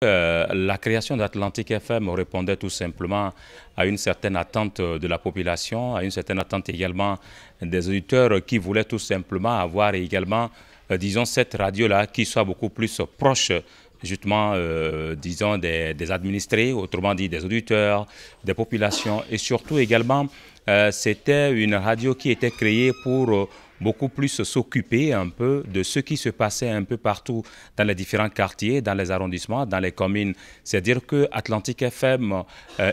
La création d'Atlantic FM répondait tout simplement à une certaine attente de la population, à une certaine attente également des auditeurs qui voulaient tout simplement avoir également, disons, cette radio-là qui soit beaucoup plus proche justement, disons, des administrés, autrement dit des auditeurs, des populations et surtout également, c'était une radio qui était créée pour beaucoup plus s'occuper un peu de ce qui se passait un peu partout dans les différents quartiers, dans les arrondissements, dans les communes. C'est-à-dire que Atlantic FM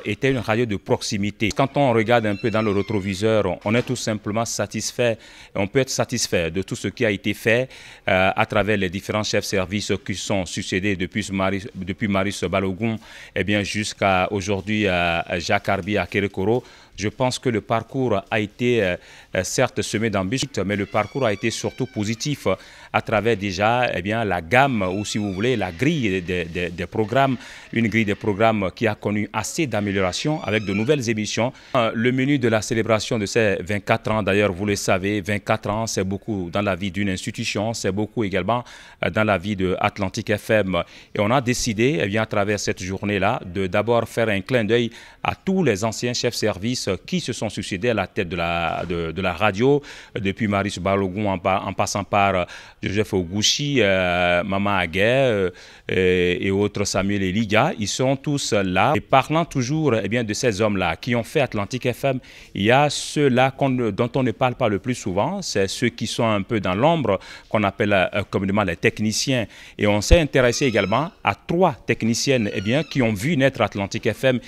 était une radio de proximité. Quand on regarde un peu dans le rétroviseur, on est tout simplement satisfait, on peut être satisfait de tout ce qui a été fait à travers les différents chefs services qui sont succédés depuis Marius Balogun et bien jusqu'à aujourd'hui Jacques Arbi à Kérékoro. Je pense que le parcours a été certes semé d'embûches, mais le parcours a été surtout positif à travers déjà la gamme, ou si vous voulez, la grille des programmes, une grille des programmes qui a connu assez d'améliorations avec de nouvelles émissions. Le menu de la célébration de ces 24 ans, d'ailleurs, vous le savez, 24 ans, c'est beaucoup dans la vie d'une institution, c'est beaucoup également dans la vie de Atlantic FM. Et on a décidé, à travers cette journée-là, de d'abord faire un clin d'œil à tous les anciens chefs services qui se sont succédés à la tête de la radio, depuis Marius Balogun en passant par Joseph Ogouchi, Maman Aguet et autres, Samuel Eliga. Ils sont tous là. Et parlant toujours de ces hommes-là qui ont fait Atlantic FM, il y a ceux-là dont on ne parle pas le plus souvent, c'est ceux qui sont un peu dans l'ombre, qu'on appelle communément les techniciens. Et on s'est intéressé également à 3 techniciennes qui ont vu naître Atlantic FM.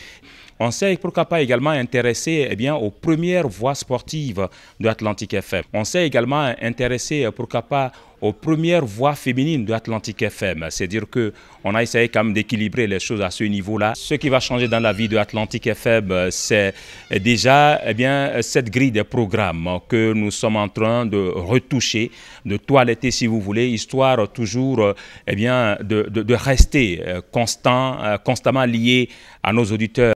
On s'est pourquoi pas également intéressé aux premières voix sportives de Atlantic FM. On s'est également intéressé pourquoi pas aux premières voix féminines de Atlantic FM. C'est-à-dire qu'on a essayé quand même d'équilibrer les choses à ce niveau-là. Ce qui va changer dans la vie de Atlantic FM, c'est déjà cette grille des programmes que nous sommes en train de retoucher, de toiletter si vous voulez, histoire toujours de rester constamment lié à nos auditeurs.